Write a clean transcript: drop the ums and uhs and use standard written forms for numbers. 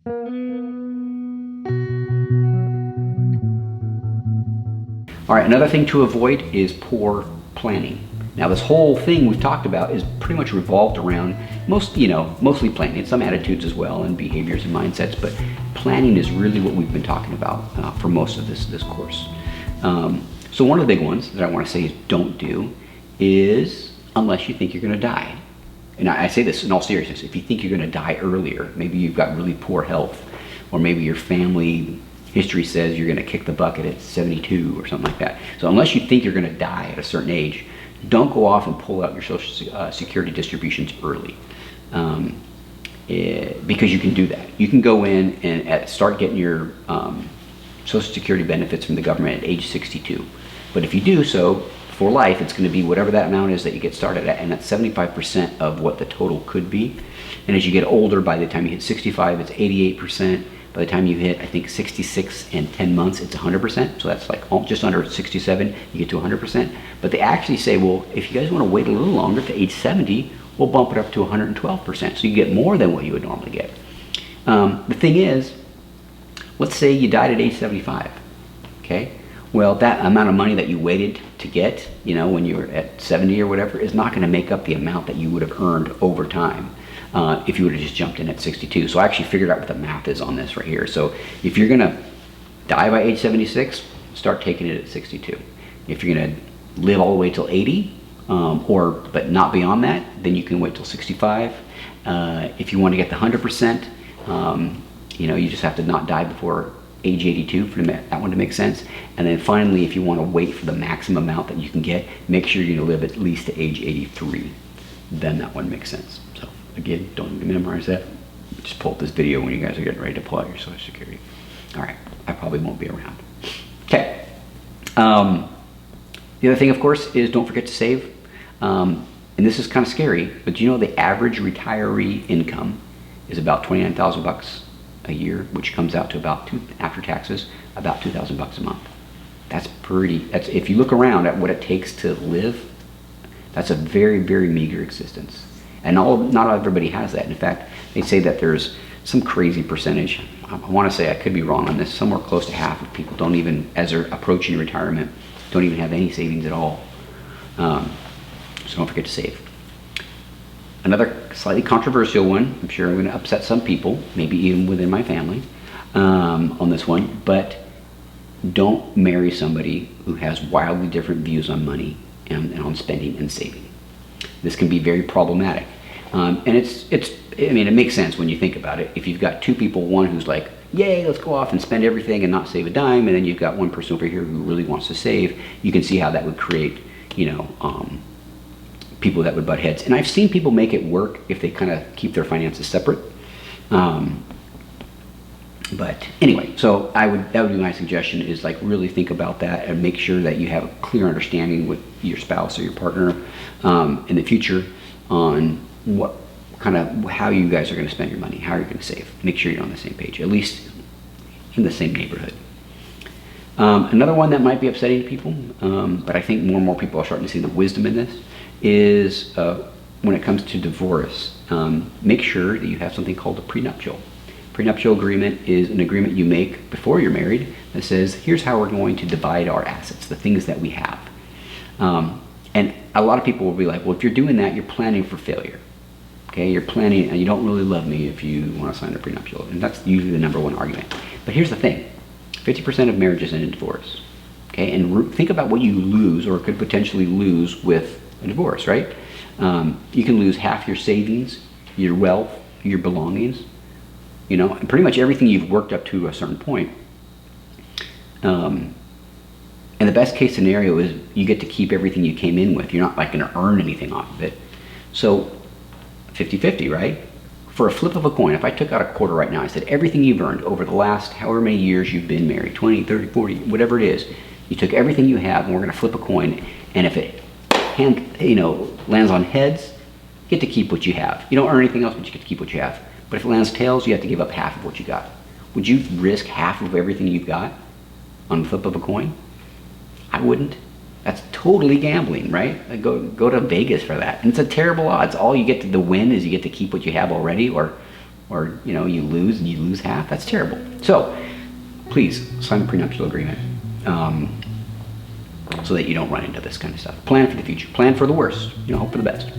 All right, another thing to avoid is poor planning. Now, this whole thing we've talked about is pretty much revolved around mostly planning, some attitudes as well, and behaviors and mindsets. But planning is really what we've been talking about for most of this course. So one of the big ones that I want to say is don't do is unless you think you're going to die. And I say this in all seriousness. If you think you're going to die earlier, maybe you've got really poor health, or maybe your family history says you're going to kick the bucket at 72 or something like that. So unless you think you're going to die at a certain age, don't go off and pull out your Social Security distributions early, because you can do that. You can go in and start getting your Social Security benefits from the government at age 62. But if you do so for life, it's going to be whatever that amount is that you get started at, and that's 75% of what the total could be. And as you get older, by the time you hit 65, it's 88%. By the time you hit, I think, 66 and 10 months, it's 100%. So that's like just under 67, you get to 100%. But they actually say, well, if you guys want to wait a little longer to age 70, we'll bump it up to 112%. So you get more than what you would normally get. The thing is, let's say you died at age 75, okay? Well, that amount of money that you waited to get, when you were at 70 or whatever, is not going to make up the amount that you would have earned over time. If you would have just jumped in at 62. So I actually figured out what the math is on this right here. So if you're gonna die by age 76, start taking it at 62. If you're gonna live all the way till 80, but not beyond that, then you can wait till 65. If you want to get the 100%, you just have to not die before age 82 for that one to make sense. And then finally, if you want to wait for the maximum amount that you can get, make sure you're gonna live at least to age 83. Then that one makes sense. So again, don't memorize that. Just pull up this video when you guys are getting ready to pull out your Social Security. All right, I probably won't be around. Okay. The other thing, of course, is don't forget to save. And this is kind of scary, but do you know the average retiree income is about $29,000 a year, which comes out to about after taxes, about $2,000 a month. That's if you look around at what it takes to live, that's a very, very meager existence. And not everybody has that. In fact, they say that there's some crazy percentage. I want to say, I could be wrong on this, somewhere close to half of people don't even, as they're approaching retirement, don't even have any savings at all. So don't forget to save. Another slightly controversial one, I'm sure I'm going to upset some people, maybe even within my family, on this one, but don't marry somebody who has wildly different views on money and on spending and saving. This can be very problematic. And it makes sense when you think about it. If you've got two people, one who's like, yay, let's go off and spend everything and not save a dime, and then you've got one person over here who really wants to save, you can see how that would create, people that would butt heads. And I've seen people make it work if they kind of keep their finances separate. But anyway, so that would be my suggestion, is like really think about that and make sure that you have a clear understanding with your spouse or your partner in the future on how you guys are going to spend your money, how you're going to save. Make sure you're on the same page, at least in the same neighborhood. Another one that might be upsetting to people, but I think more and more people are starting to see the wisdom in this, is when it comes to divorce, make sure that you have something called a prenuptial. Prenuptial agreement is an agreement you make before you're married that says, here's how we're going to divide our assets, the things that we have. And a lot of people will be like, well, if you're doing that, you're planning for failure. Okay, you're planning, and you don't really love me if you want to sign a prenuptial. And that's usually the number one argument. But here's the thing, 50% of marriages end in divorce. Okay, and think about what you lose or could potentially lose with a divorce, right? You can lose half your savings, your wealth, your belongings, and pretty much everything you've worked up to a certain point. And the best case scenario is you get to keep everything you came in with. You're not like going to earn anything off of it. So 50-50, right? For a flip of a coin, if I took out a quarter right now, I said everything you've earned over the last however many years you've been married, 20, 30, 40, whatever it is, you took everything you have and we're going to flip a coin, and if it lands on heads, you get to keep what you have. You don't earn anything else, but you get to keep what you have. But if it lands tails, you have to give up half of what you got. Would you risk half of everything you've got on the flip of a coin? I wouldn't. That's totally gambling, right? Go to Vegas for that. And it's a terrible odds. All you get to the win is you get to keep what you have already, or or you know, you lose half. That's terrible. So please sign a prenuptial agreement, so that you don't run into this kind of stuff. Plan for the future. Plan for the worst. You know, hope for the best.